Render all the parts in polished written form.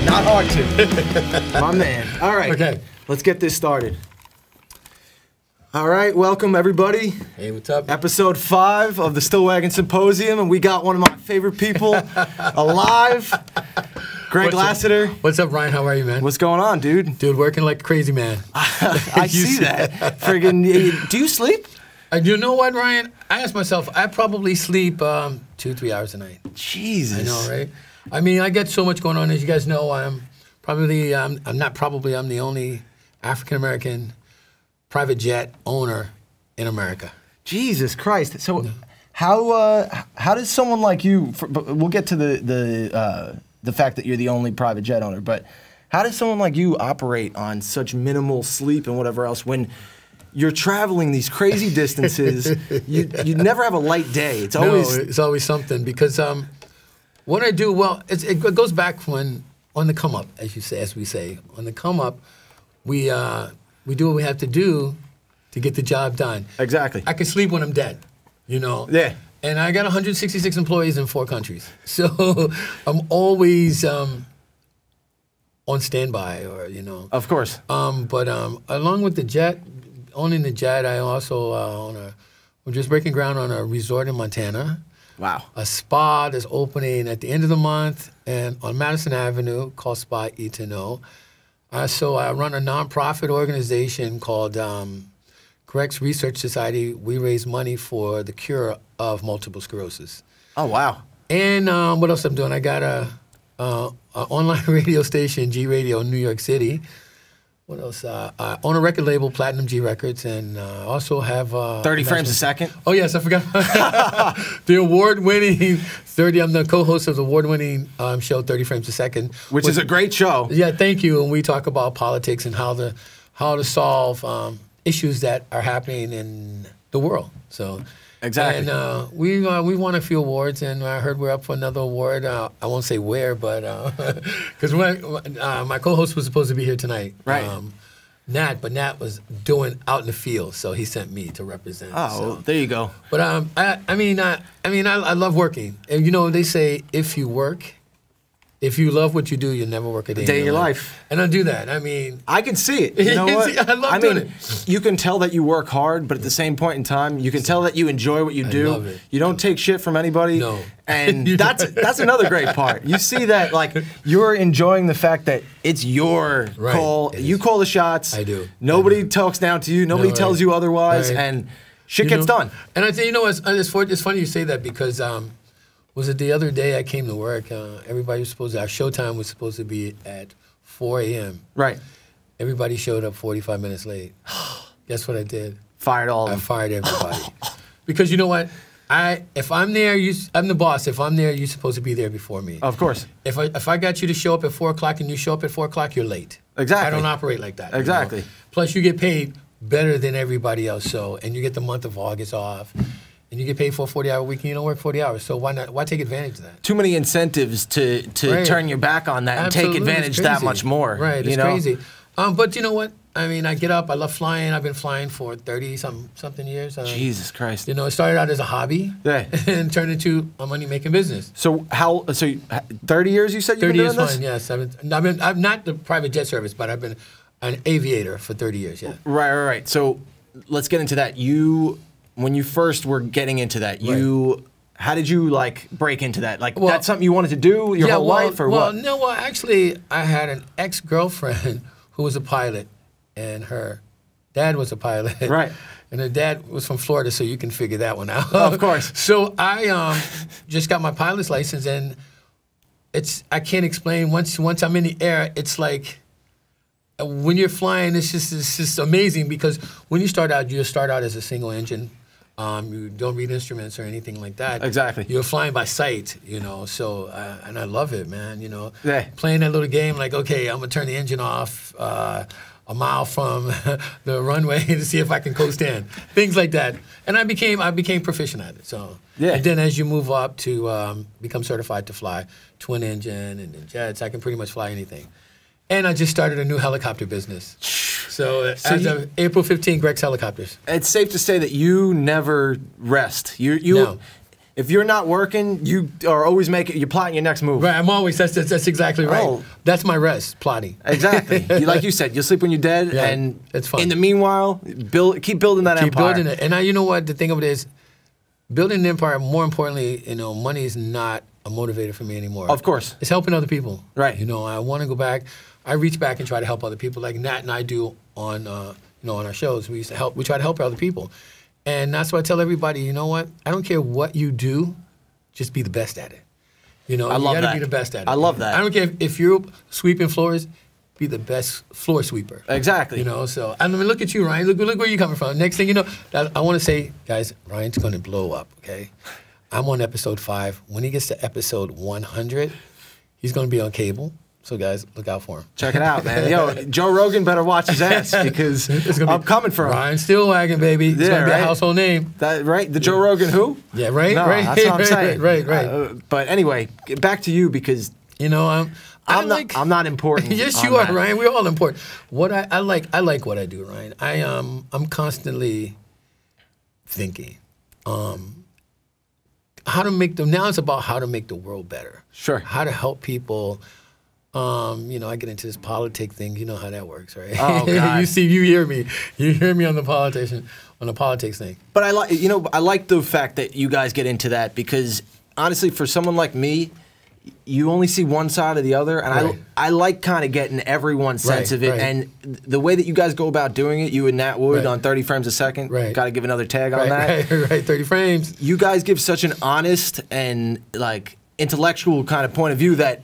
Not hard to. My man. All right. Okay. Let's get this started. All right, welcome everybody. Hey, what's up? Episode 5 of the Stillwaggon Symposium, and we got one of my favorite people alive, Greg Lassiter. What's up, Ryan? How are you, man? What's going on, dude? Dude, working like a crazy man. I see that. Friggin', do you sleep? You know what, Ryan? I ask myself, I probably sleep 2-3 hours a night. Jesus. I know, right? I mean, I get so much going on. As you guys know, I'm the only African-American private jet owner in America. Jesus Christ. So how does someone like you, we'll get to the fact that you're the only private jet owner, but how does someone like you operate on such minimal sleep and whatever else when you're traveling these crazy distances? you never have a light day. It's always something, because what I do, well, it goes back when on the come up, as we say, on the come up, we do what we have to do to get the job done. Exactly. I can sleep when I'm dead, you know. Yeah. And I got 166 employees in 4 countries, so I'm always on standby, or you know. Of course. But along with the jet, owning the jet, I also we're just breaking ground on a resort in Montana. Wow. A spa that's opening at the end of the month and on Madison Avenue called Spa Eat to Know. So I run a nonprofit organization called Grex Research Society. We raise money for the cure of multiple sclerosis. Oh, wow. And what else I'm doing? I got a online radio station, G Radio in New York City. What else? I own a record label, Platinum G Records, and also have 30 frames a second. Oh yes, I forgot the award-winning 30. I'm the co-host of the award-winning show 30 Frames a Second, which is a great show. Yeah, thank you. And we talk about politics and how to solve issues that are happening in the world. So. Exactly. And we won a few awards, and I heard we're up for another award. I won't say where, but because my co-host was supposed to be here tonight, right? Nat, but Nat was doing out in the field, so he sent me to represent. Oh, so. well, there you go. But I mean, I love working, and you know they say if you love what you do, you'll never work a day in your life. And I do that. I mean, I can see it. You know what? I love doing it. You can tell that you work hard, but at the same point in time, you can tell that you enjoy what you do. Love it. You don't take shit from anybody. No. And that's another great part. You see that, like, you're enjoying the fact that it's your call. You call the shots. I do. Nobody talks down to you. Nobody tells you otherwise. Right. And shit gets done. And I think, you know, it's funny you say that, because was it the other day I came to work? Everybody was supposed to, our showtime was supposed to be at 4 a.m. Right. Everybody showed up 45 minutes late. Guess what I did? Fired all of them. I fired everybody. Because you know what? If I'm there, I'm the boss. If I'm there, you're supposed to be there before me. Of course. If I got you to show up at 4 o'clock and you show up at 4 o'clock, you're late. Exactly. I don't operate like that. Exactly. You know? Plus, you get paid better than everybody else, and you get the month of August off. And you get paid for a 40-hour week, and you don't work 40 hours. So why not? Why take advantage of that? Too many incentives to turn your back on that and take advantage that much more. Right, it's crazy. But you know what? I mean, I get up. I love flying. I've been flying for 30-something years. Jesus Christ! You know, it started out as a hobby, and turned into a money-making business. So 30 years? You said you've been doing this? 30 years, yes. I'm not the private jet service, but I've been an aviator for 30 years. Yeah. Right. So let's get into that. When you first were getting into that, how did you break into that? That's something you wanted to do your whole life, or what? No, actually, I had an ex-girlfriend who was a pilot, and her dad was a pilot. Right. And her dad was from Florida, so you can figure that one out. Of course. So I just got my pilot's license, and I can't explain. Once I'm in the air, it's like, when you're flying, it's just amazing, because when you start out as a single engine. You don't read instruments or anything like that. Exactly. You're flying by sight, you know. So, and I love it, man. You know, playing that little game, like, okay, I'm gonna turn the engine off a mile from the runway to see if I can coast in, things like that. And I became proficient at it. So, and then as you move up to become certified to fly twin engine and then jets, I can pretty much fly anything. And I just started a new helicopter business. So as of April 15, Grex Helicopters. It's safe to say that you never rest. No. if you're not working, you are always you're plotting your next move. Right, I'm always, that's exactly right. Oh. That's my rest, plotting. Exactly. Like you said, you'll sleep when you're dead, Yeah, and it's fun. in the meanwhile, keep building that empire. Keep building it. And you know what, the thing of it is, building an empire, more importantly, you know, money is not a motivator for me anymore. Of course. It's helping other people. Right. You know, I want to go back, I reach back and try to help other people like Nat and I do on, you know, on our shows. We try to help other people. And that's why I tell everybody, you know what, I don't care what you do, just be the best at it. You know, you gotta be the best at it. I love that. I don't care if you're sweeping floors, be the best floor sweeper. Exactly. You know, so I mean, look at you, Ryan. Look where you're coming from. Next thing you know, I want to say, guys, Ryan's going to blow up. Okay, I'm on episode 5. When he gets to episode 100, he's going to be on cable. So guys, look out for him. Check it out, man. Yo, Joe Rogan better watch his ass because I'm coming for him. Ryan Stillwaggon, baby. It's going to be a household name. That right? The Joe Rogan who? Yeah, right. No, right. That's what I'm saying. right. But anyway, back to you because you know I'm not important. Yes, you are, Ryan. We're all important. What I like what I do, Ryan. I'm constantly thinking, how to make now it's about how to make the world better. Sure. How to help people. You know, I get into this politic thing. You know how that works, right? Oh God. you hear me on the politics thing. But I like the fact that you guys get into that because honestly, for someone like me, you only see one side or the other, and I like kind of getting everyone's sense of it. And the way that you guys go about doing it, you and Nat Wood on 30 frames a second, got to give another tag on that. Right, 30 frames. You guys give such an honest and like intellectual kind of point of view that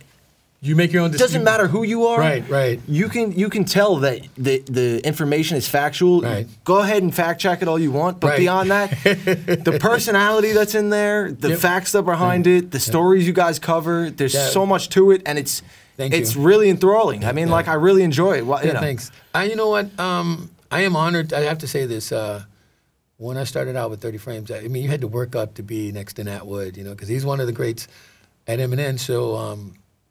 you make your own decision. Doesn't matter who you are. Right. You can tell that the information is factual. Right. Go ahead and fact check it all you want, but beyond that, the personality that's in there, the facts that are behind it, the stories you guys cover, there's so much to it, and it's really enthralling. I mean, like I really enjoy it. Well, you know. Thanks. You know what? I am honored. I have to say this. When I started out with 30 frames, I mean, you had to work up to be next to Nat Wood, you know, because he's one of the greats at M&N. So.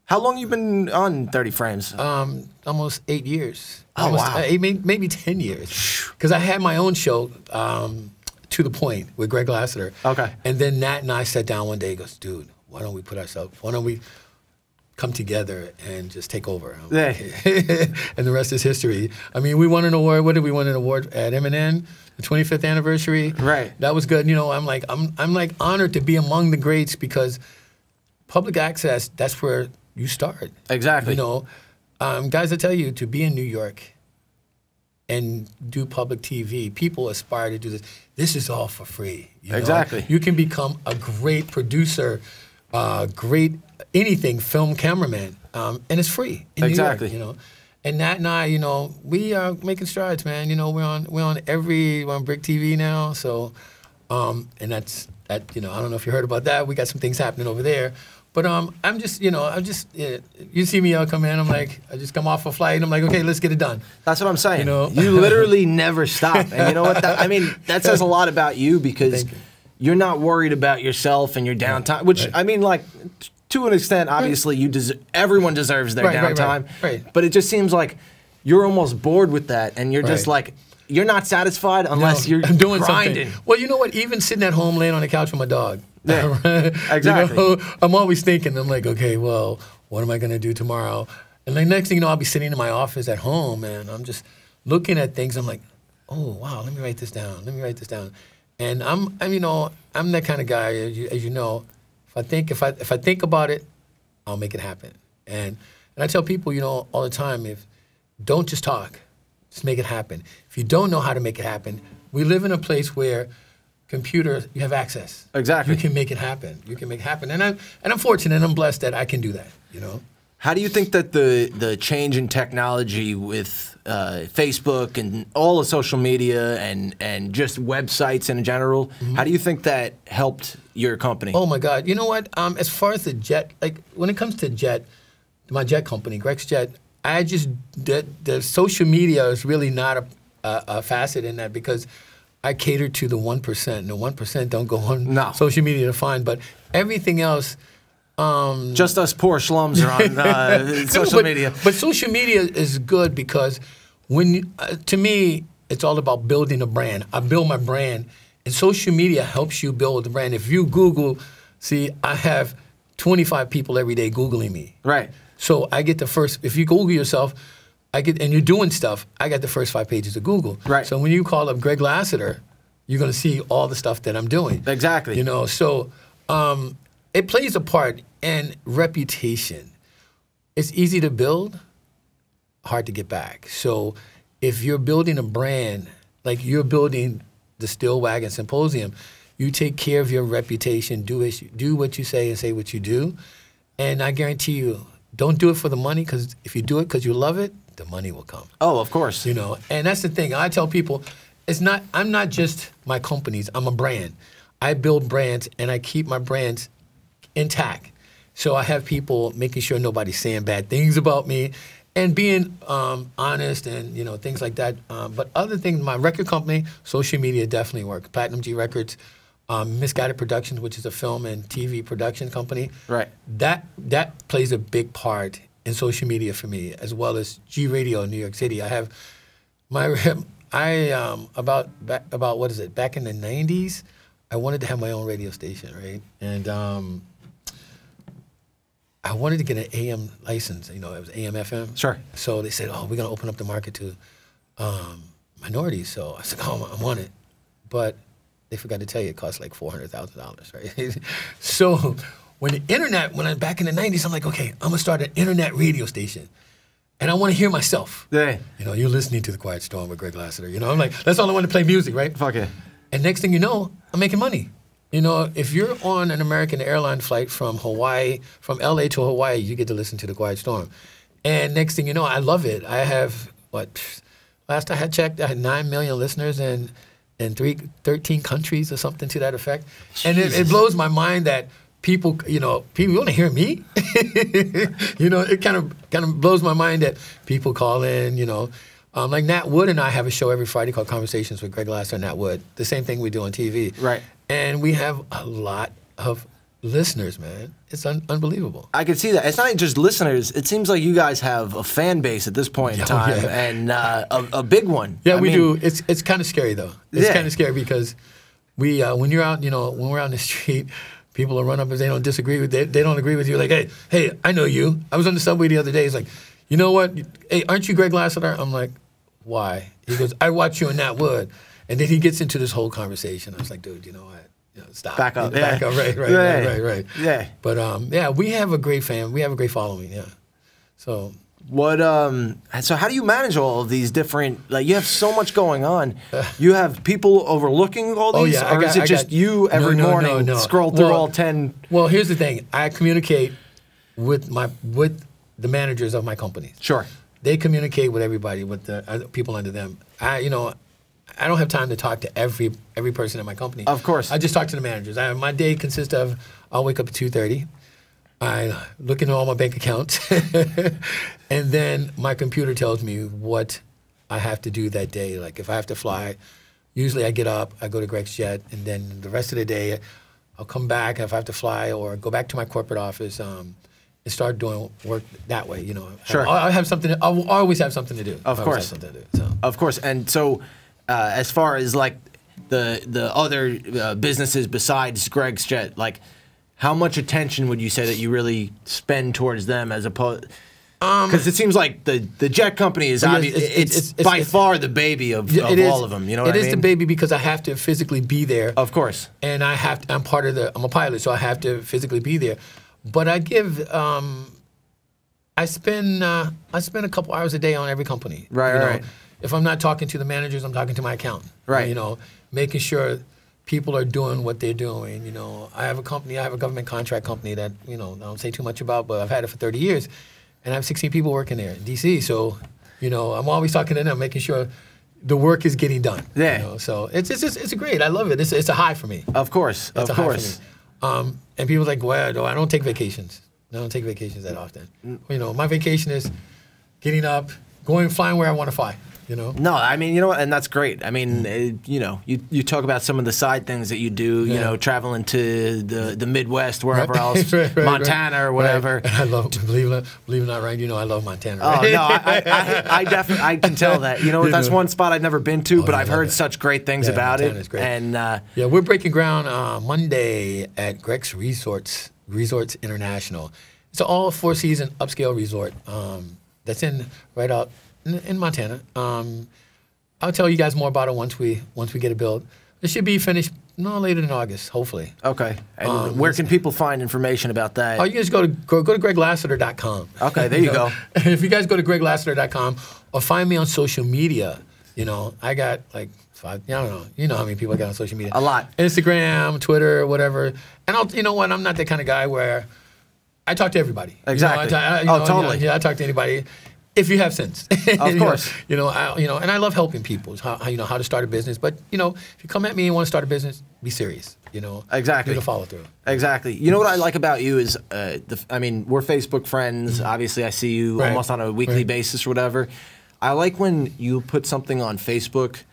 How long you been on 30 frames? Almost 8 years. Oh, wow. Maybe 10 years. Because I had my own show, To the Point, with Greg Lassiter. Okay. And then Nat and I sat down one day. He goes, dude, why don't we come together and just take over? Like, and the rest is history. I mean, we won an award. What did we win an award at M&N? The 25th anniversary. Right. That was good. You know, I'm like honored to be among the greats because public access, that's where you start. Exactly. You know, guys, I tell you, to be in New York and do public TV, people aspire to do this. This is all for free. You know? You can become a great producer, great anything, film cameraman, and it's free in New York, you know. And Nat and I, you know, we are making strides, man. You know, we're on Brick TV now, so and that's you know, I don't know if you heard about that. We got some things happening over there. But I'm just, you know, you see me come in, I'm like, I just come off a flight, and I'm like, okay, let's get it done. That's what I'm saying. You know? You literally never stop. And you know what? I mean, that says a lot about you because you're not worried about yourself and your downtime, which, I mean, like, to an extent, obviously, everyone deserves their downtime. But it just seems like you're almost bored with that, and you're just like, you're not satisfied unless you're doing grinding. Something. Well, you know what? Even sitting at home, laying on the couch with my dog. Yeah, exactly. You know, I'm always thinking, I'm like, okay, well, what am I going to do tomorrow? And the next thing you know, I'll be sitting in my office at home, and I'm just looking at things. I'm like, oh, wow, let me write this down. And I'm you know, I'm that kind of guy, as you know. If I think about it, I'll make it happen. And I tell people, you know, all the time, don't just talk, just make it happen. If you don't know how to make it happen, we live in a place where computers, you have access. Exactly. You can make it happen. And I'm fortunate and I'm blessed that I can do that, you know. How do you think that the change in technology with Facebook and all of social media and just websites in general, how do you think that helped your company? Oh my God. You know what? As far as the jet, like when it comes to my jet company, Grex Jet, the social media is really not a facet in that because I cater to the 1%. And the 1% don't go on social media to find, but everything else. Just us poor slums are on social media. But social media is good because to me, it's all about building a brand. I build my brand, and social media helps you build a brand. If you Google See, I have 25 people every day Googling me. Right. So I get the first, if you Google yourself, and you're doing stuff, I got the first 5 pages of Google. Right. So when you call up Greg Lassiter, you're going to see all the stuff that I'm doing. Exactly. You know, so it plays a part in reputation. It's easy to build, hard to get back. So if you're building a brand, like you're building the Stillwaggon Symposium, you take care of your reputation, do what you say and say what you do. And I guarantee you, don't do it for the money, because if you do it because you love it, the money will come. Oh, of course. You know, and that's the thing. I tell people, I'm not just my companies, I'm a brand. I build brands and I keep my brands intact. So I have people making sure nobody's saying bad things about me and being honest and, you know, things like that. But other things, my record company, social media definitely work. Platinum G Records, Misguided Productions, which is a film and TV production company. Right. That plays a big part in social media for me, as well as G Radio in New York City. I have about what is it? Back in the '90s, I wanted to have my own radio station, right? And I wanted to get an AM license. You know, it was AM FM. Sure. So they said, "Oh, we're gonna open up the market to minorities." So I said, "Oh, I want it," but they forgot to tell you it costs like $400,000, right? So when I'm back in the '90s, I'm like, okay, I'm gonna start an internet radio station. And I want to hear myself. Yeah. You know, you're listening to The Quiet Storm with Greg Lassiter. You know, I'm like, that's all I want to play music, right? Fuck it. And next thing you know, I'm making money. You know, if you're on an American airline flight from LA to Hawaii, you get to listen to The Quiet Storm. And next thing you know, I love it. I have, last I had checked, I had 9 million listeners in 13 countries or something to that effect. And it blows my mind that people want to hear me. You know, it kind of blows my mind that people call in, you know. Like Nat Wood and I have a show every Friday called Conversations with Greg Lassiter and Nat Wood. The same thing we do on TV. Right. And we have a lot of listeners, man. It's unbelievable. I can see that. It's not just listeners. It seems like you guys have a fan base at this point in time, and a big one. Yeah, we do. It's kind of scary, though. It's kind of scary because when you're out, you know, when we're out in the street, people will run up if they don't disagree with they don't agree with you. Like, hey, I know you. I was on the subway the other day. He's like, you know what? Hey, aren't you Greg Lassiter? I'm like, why? He goes, I watch you in Nat Wood. And then he gets into this whole conversation. I was like, dude, you know what? You know, stop. Back up. Back up. Right. Yeah. But we have a great fan. We have a great following. Yeah. So. So how do you manage all of these different, like, you have so much going on. You have people overlooking all these? Or is it just you every morning scroll through all 10? Well, here's the thing. I communicate with the managers of my companies. Sure. They communicate with everybody, with the people under them. I don't have time to talk to every person in my company. Of course. I just talk to the managers. My day consists of, I'll wake up at 2:30. I look into all my bank accounts. And then my computer tells me what I have to do that day. Like if I have to fly, usually I get up, I go to Grex Jet, and then the rest of the day, I'll come back if I have to fly or go back to my corporate office and start doing work that way, you know. Sure. I'll always have something to do. Of course. Of course. And so as far as like the other businesses besides Grex Jet, like how much attention would you say that you really spend towards them as opposed? Because it seems like the jet company is it's by far the baby of all of them. You know what I mean? It is the baby because I have to physically be there. Of course. And I'm part of I'm a pilot, so I have to physically be there. But I spend a couple hours a day on every company. Right. If I'm not talking to the managers, I'm talking to my accountant. Right. You know, making sure people are doing what they're doing. You know, I have a government contract company that, you know, I don't say too much about, but I've had it for 30 years. And I have 16 people working there in D.C. So, you know, I'm always talking to them, making sure the work is getting done. Yeah. You know? So it's great. I love it. It's a high for me. Of course. It's a high for me. And people are like, well, I don't take vacations. I don't take vacations that often. You know, my vacation is getting up, flying where I want to fly. No, I mean, and that's great. I mean, you talk about some of the side things that you do, traveling to the Midwest, wherever else, Montana or whatever. Right. I love, believe it or not, Ryan, I love Montana. Right? Oh, no, I definitely, I can tell that. That's one spot I've never been to, but I've heard such great things about Montana's it. Great. And we're breaking ground Monday at Grex Resorts International. It's an all four-season upscale resort that's right out in Montana. I'll tell you guys more about it once we get it built. It should be finished no later than August, hopefully. Okay. And where can people find information about that? Oh, you guys go to GregLassiter.com. Okay, there you go. If you guys go to GregLassiter.com or find me on social media, I got like 5. I don't know. You know how many people I got on social media? A lot. Instagram, Twitter, whatever. And you know what? I'm not that kind of guy where I talk to everybody. Exactly. Totally. Yeah, I talk to anybody. If you have sense, of course, and I love helping people. How to start a business, but if you come at me and want to start a business, be serious. Exactly. To follow through. Exactly. You know what I like about you is, we're Facebook friends. Obviously, I see you almost on a weekly basis or whatever. I like when you put something on Facebook,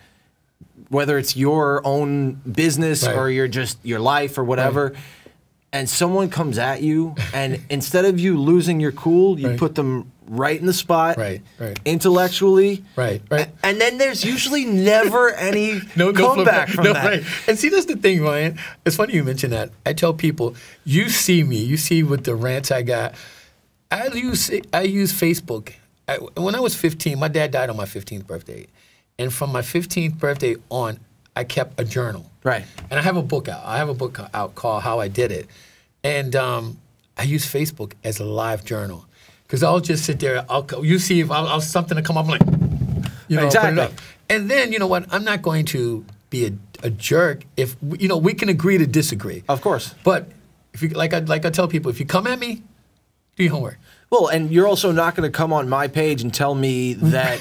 whether it's your own business or your life or whatever. And someone comes at you, and instead of you losing your cool, you put them right in the spot, intellectually, and then there's usually never any comeback from that. Right. And see, that's the thing, Ryan. It's funny you mention that. I tell people, you see me, you see with the rants I got. I use Facebook. When I was 15, my dad died on my 15th birthday, and from my 15th birthday on, I kept a journal. Right. And I have a book out. I have a book out called How I Did It. And I use Facebook as a live journal. Because I'll just sit there. You see if I'll something to come up, I'm like, exactly. put it up. And then, you know what? I'm not going to be a jerk if, we can agree to disagree. Of course. But, if you, like I tell people, if you come at me, do your homework. Well, and you're also not going to come on my page and tell me that,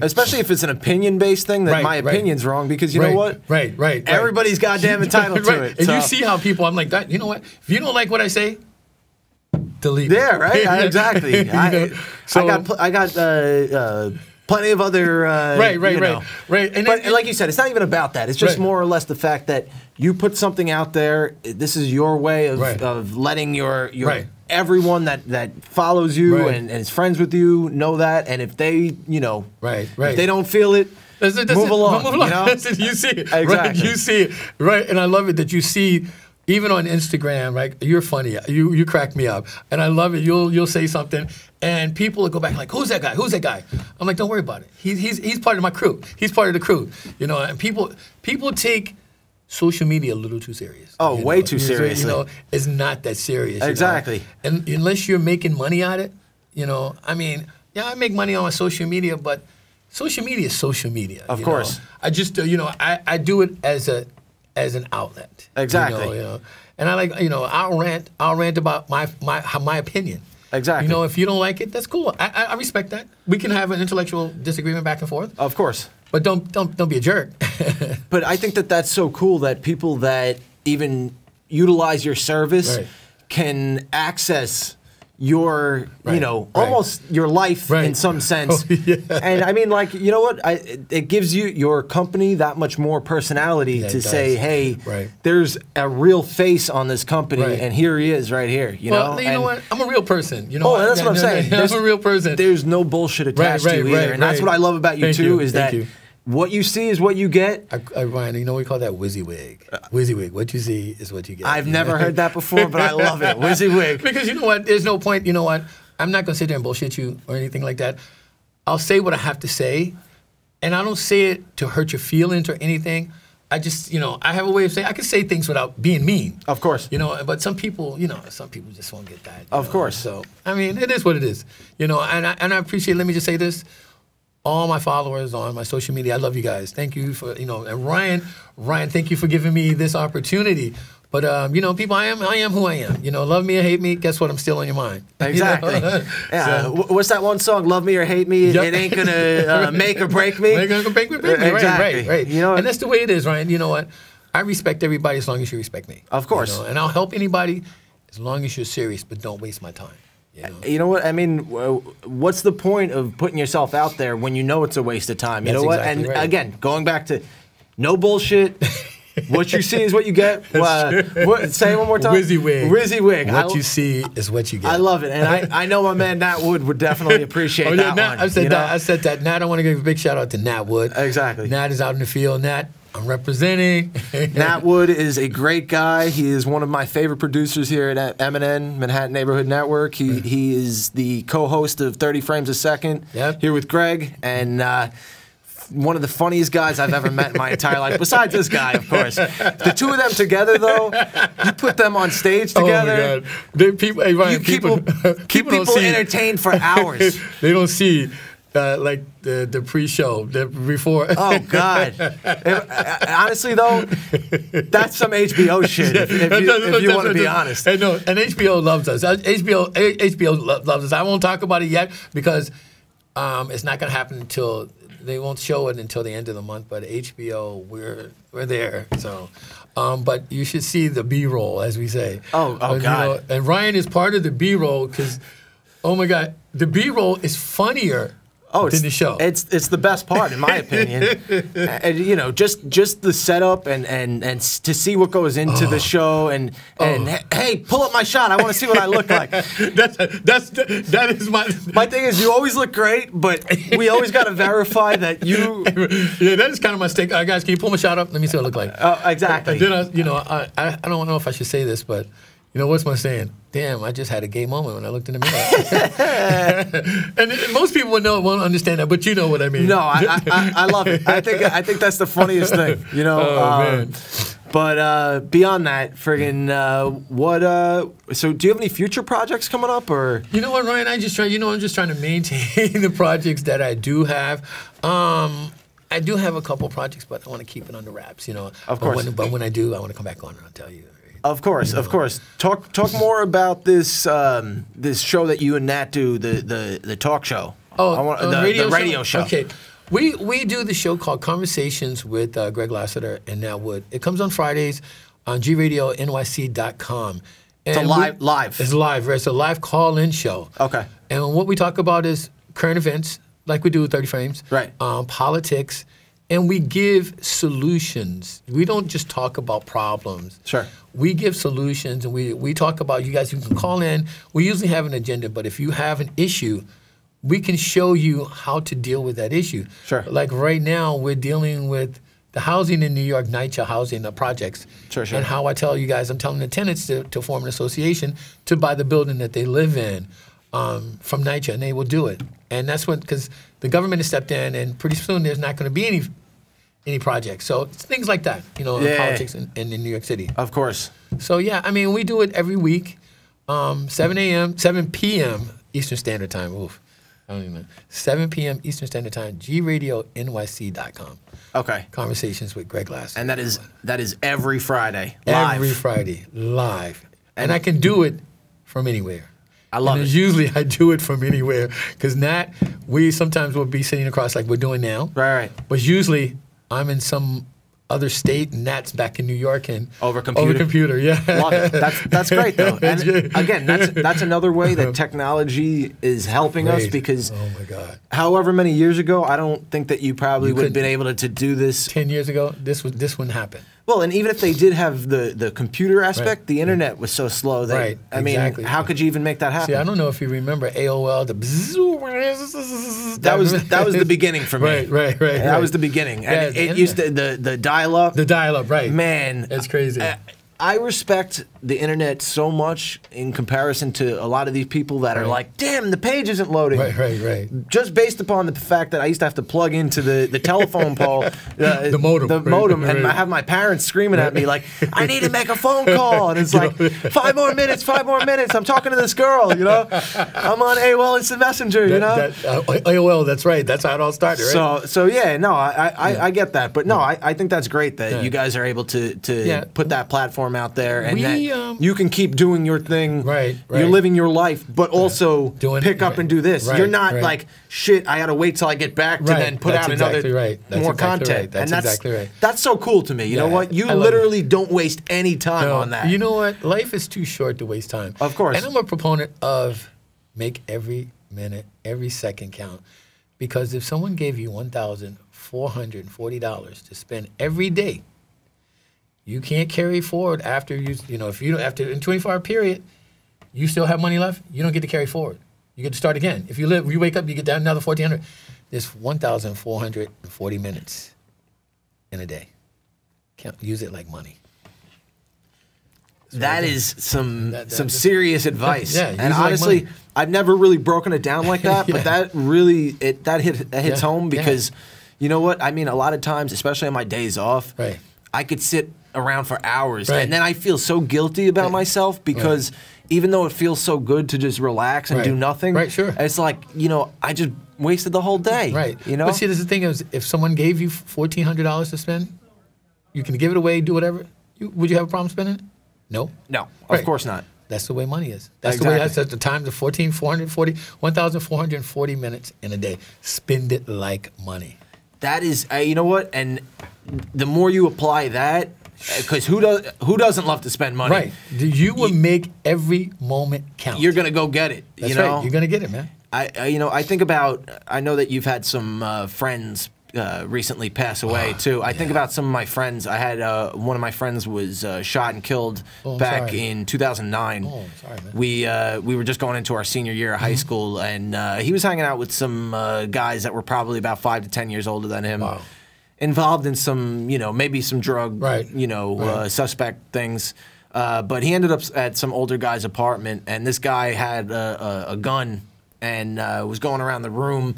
especially if it's an opinion-based thing, that my opinion's wrong, because you know what? Right. Everybody's goddamn entitled to it. And you see how people, I'm like, you know what? If you don't like what I say, delete. Yeah, right? Exactly. I got plenty of other, right. And but like you said, it's not even about that. It's just more or less the fact that you put something out there. This is your way of letting your everyone that follows you and is friends with you know that, and if they, if they don't feel it, move along. You see it, exactly. You see it, right? And I love it that you see, even on Instagram, right? You're funny. You crack me up, and I love it. You'll say something, and people will go back like, "Who's that guy? Who's that guy?" I'm like, "Don't worry about it. He's part of my crew. He's part of the crew." And people take social media a little too serious. Oh, way too seriously. It's not that serious. Exactly. And unless you're making money at it, I mean, I make money on my social media, but social media is social media. Of course. I just, I do it as an outlet. Exactly. And I like, I'll rant about my opinion. Exactly. If you don't like it, that's cool. I respect that. We can have an intellectual disagreement back and forth. Of course. But don't be a jerk. But I think that's so cool that people that even utilize your service can access your, almost your life in some sense. Oh, yeah. And I mean, like, you know what? It gives your company that much more personality to say, hey, there's a real face on this company, and here he is right here. You know what? I'm a real person. That's what I'm saying. I'm a real person. There's no bullshit attached to you either. And that's what I love about you, too, is that what you see is what you get. Ryan, we call that WYSIWYG. WYSIWYG. What you see is what you get. I've never heard that before, but I love it. WYSIWYG. Because you know what? There's no point. You know what? I'm not going to sit there and bullshit you or anything like that. I'll say what I have to say, and I don't say it to hurt your feelings or anything. I just, I have a way of saying, I can say things without being mean. Of course. But some people, some people just won't get that. Of course. So, I mean, it is what it is. And I appreciate, let me just say this. All my followers on my social media, I love you guys. Thank you for, and Ryan, thank you for giving me this opportunity. But, people, I am who I am. Love me or hate me, guess what? I'm still on your mind. Exactly. Yeah. So, what's that one song? Love me or hate me, it ain't going to make or break me. Make or break me. Exactly. Right. And that's the way it is, Ryan. You know what? I respect everybody as long as you respect me. Of course. And I'll help anybody as long as you're serious, but don't waste my time. You know what? I mean, what's the point of putting yourself out there when you know it's a waste of time? You know what? Exactly And again, going back to no bullshit. What you see is what you get. Say it one more time. WYSIWYG. What you see is what you get. I love it, and I know my man Nat Wood would definitely appreciate that one. I said that. Nat, I want to give a big shout out to Nat Wood. Exactly. Nat is out in the field. Nat, I'm representing. Nat Wood is a great guy. He is one of my favorite producers here at MNN, Manhattan Neighborhood Network. He is the co-host of 30 Frames a Second here with Greg, and one of the funniest guys I've ever met in my entire life, besides this guy, of course. The two of them together, though, you put them on stage together. Oh, my God. Ryan, keep people entertained for hours. They don't see like the pre-show, before. Oh, God. Honestly, though, that's some HBO shit, if you want to be honest. And HBO loves us. HBO loves us. I won't talk about it yet because it's not going to happen until... They won't show it until the end of the month, but HBO, we're there. So, but you should see the B-roll, as we say. Oh, God. You know, and Ryan is part of the B-roll because, oh my God, the B-roll is funnier than the show. It's the best part, in my opinion. And, you know, just the setup and to see what goes into the show and hey, pull up my shot. I want to see what I look like. That is my thing is you always look great, but we always got to verify that you. Yeah, that is kind of my stake. Guys, can you pull my shot up? Let me see what I look like. Oh, exactly. Then I don't know if I should say this, but. You know, what's my saying? Damn, I just had a gay moment when I looked in the mirror. And most people won't understand that, but you know what I mean. No, I love it. I think that's the funniest thing, you know. Man. But beyond that, friggin' so do you have any future projects coming up, or? You know what, Ryan? I'm just trying to maintain the projects that I do have. I do have a couple projects, but I want to keep it under wraps, you know. Of course. But when I do, I want to come back on and I'll tell you. Of course, of course. Talk more about this this show that you and Nat do, the talk show. Oh, the radio show. Okay, we do the show called Conversations with Greg Lassiter and Nat Wood. It comes on Fridays on GRadioNYC.com. It's a live. It's live. Right? It's a live call-in show. Okay. And what we talk about is current events, like we do with 30 Frames. Right. Politics. And we give solutions. We don't just talk about problems. Sure. We give solutions, and we talk about, you guys, you can call in. We usually have an agenda, but if you have an issue, we can show you how to deal with that issue. Sure. Like right now, we're dealing with the housing in New York, NYCHA housing projects. Sure. And how I tell you guys, I'm telling the tenants to form an association to buy the building that they live in from NYCHA, and they will do it. And that's what, because the government has stepped in, and pretty soon there's not going to be any projects. So it's things like that, you know, in politics in New York City. Of course. So yeah, I mean, we do it every week, 7 p.m. Eastern Standard Time. Oof, I don't even know. 7 p.m. Eastern Standard Time, GRadioNYC.com. Okay. Conversations with Greg Lassiter. And that is every Friday, live. Every Friday, live. And I can do it from anywhere. I love it. Usually I do it from anywhere because we sometimes will be sitting across like we're doing now. Right. But usually I'm in some other state, and Nat's back in New York and over computer. Yeah, love it. That's great though. And again, that's another way that technology is helping us because oh my God, however many years ago, I don't think that you probably would have been able to do this. 10 years ago, this wouldn't happen. Well, and even if they did have the computer aspect, the internet was so slow that I mean, how could you even make that happen? See, I don't know if you remember AOL. That was the beginning for me. Right. That was the beginning. And it used to the dial-up. The dial-up, right? Man, it's crazy. I respect the internet so much in comparison to a lot of these people that are like, damn, the page isn't loading. Right. Just based upon the fact that I used to have to plug into the telephone pole, the modem, and I have my parents screaming at me like, I need to make a phone call, and it's like, 5 more minutes, I'm talking to this girl, you know, I'm on AOL Instant Messenger, you know. AOL, that's right, that's how it all started, right? So yeah, no, I get that, but no, I think that's great that you guys are able to put that platform out there, and that you can keep doing your thing. Right. You're living your life, but also pick up and do this. You're not like, shit, I gotta wait till I get back to then put out another more content. That's exactly right. That's so cool to me. You know what? You literally don't waste any time on that. You know what? Life is too short to waste time. Of course. And I'm a proponent of Make every minute, every second count. Because if someone gave you $1,440 to spend every day, you can't carry forward after if you after in 24-hour period, you still have money left. You don't get to carry forward. You get to start again. If you wake up, you get down another 1,400. There's 1,440 minutes in a day. Use it like money. That is some serious advice. Yeah, and honestly, like I've never really broken it down like that, but that really hits home because you know what? I mean, a lot of times, especially on my days off, I could sit around for hours and then I feel so guilty about myself because even though it feels so good to just relax and do nothing, it's like, I just wasted the whole day. But see, this is the thing is, if someone gave you $1,400 to spend, you can give it away, do whatever. Would you have a problem spending it? No. No, of course not. That's the way money is. That's the way. That's at the times of 1,440 minutes in a day. Spend it like money. That is, you know what? And the more you apply that, because who doesn't love to spend money? Right. You will make every moment count. You're gonna go get it. That's right. You're gonna get it, man. I think about. I know that you've had some friends recently pass away too. I think about some of my friends. I had one of my friends was shot and killed back in 2009. Oh, sorry, man. We were just going into our senior year of high school, and he was hanging out with some guys that were probably about 5 to 10 years older than him. Wow. Involved in some, maybe some drug, suspect things. But he ended up at some older guy's apartment, and this guy had a gun and was going around the room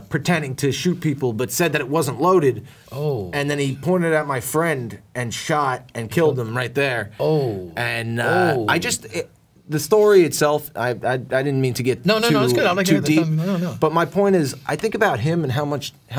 pretending to shoot people, but said that it wasn't loaded. Oh. And then he pointed at my friend and shot and killed him right there. Oh. And the story itself, I didn't mean to get it's good. too deep. No. But my point is, I think about him and how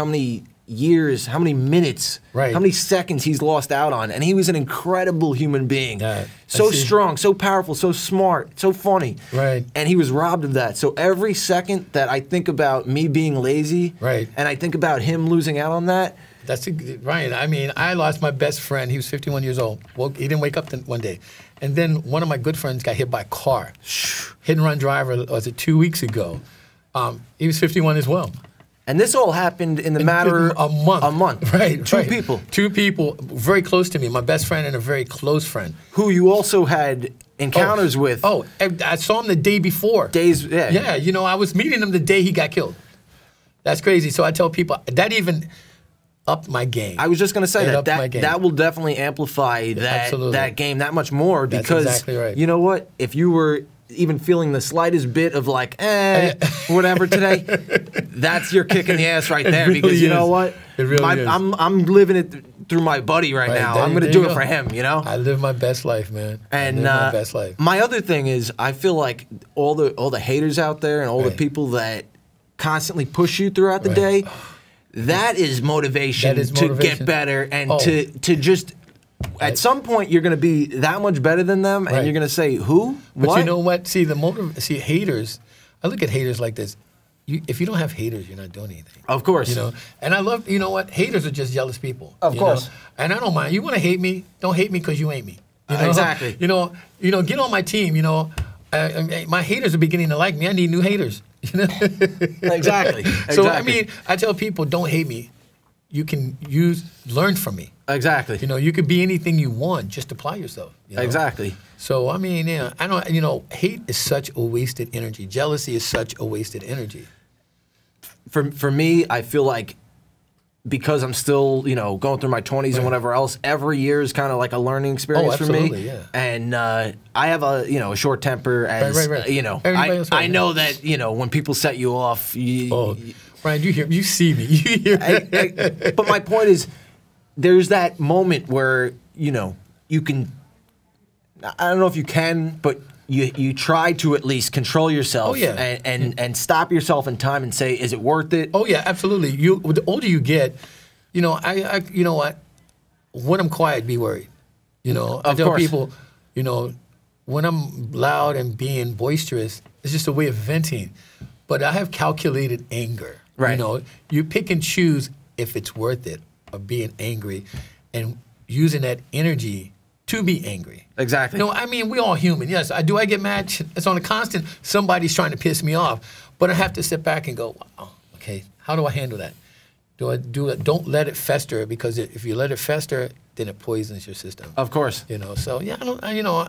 many years, how many minutes, how many seconds he's lost out on. And he was an incredible human being. So strong, so powerful, so smart, so funny. Right. And he was robbed of that. So every second that I think about me being lazy, and I think about him losing out on that. That's Ryan. I mean, I lost my best friend. He was 51 years old. Well, he didn't wake up one day. And then one of my good friends got hit by a car. Hit and run driver, was it 2 weeks ago? He was 51 as well. And this all happened in the matter of a month. Right. Two people. Two people very close to me, my best friend and a very close friend. Who you also had encounters with. Oh, I saw him the day before. Yeah, I was meeting him the day he got killed. That's crazy. So I tell people, that even upped my game. I was just going to say that will definitely amplify that game that much more because, that's exactly right. You know what? If you were even feeling the slightest bit of like, whatever today, that's your kick in the ass right there. Really because you know what? It really is. I'm living it through my buddy right now. I'm going to do it for him, I live my best life, man. And my best life. My other thing is, I feel like all the haters out there and all the people that constantly push you throughout the day, that is motivation to get better and to just. At some point, you're going to be that much better than them, and you're going to say, "Who? But what?" You know what? See, haters. I look at haters like this. If you don't have haters, you're not doing anything. Of course. And I love. You know what? Haters are just jealous people. Of course. And I don't mind. You want to hate me? Don't hate me because you ain't me. Exactly. Get on my team. My haters are beginning to like me. I need new haters. Exactly. So I mean, I tell people, don't hate me. You can learn from me. Exactly. You could be anything you want. Just apply yourself. Exactly. So I mean, I don't. Hate is such a wasted energy. Jealousy is such a wasted energy. For me, I feel like because I'm still going through my 20s and whatever else, every year is kind of like a learning experience for me. Yeah. And I have a short temper. As I know that when people set you off. Ryan, you see me. You hear but my point is, there's that moment where you can. I don't know if you can, but you try to at least control yourself. And stop yourself in time and say, is it worth it? Oh yeah, absolutely. The older you get, I you know what? When I'm quiet, be worried. I tell people, when I'm loud and being boisterous, it's just a way of venting. But I have calculated anger. Right. You pick and choose if it's worth it of being angry and using that energy to be angry. Exactly. You know, I mean, we all human. Yes, I get mad. It's on a constant. Somebody's trying to piss me off, but I have to sit back and go, wow, okay, how do I handle that? Do I do it? Don't let it fester, because if you let it fester, then it poisons your system. Of course. You know, so yeah,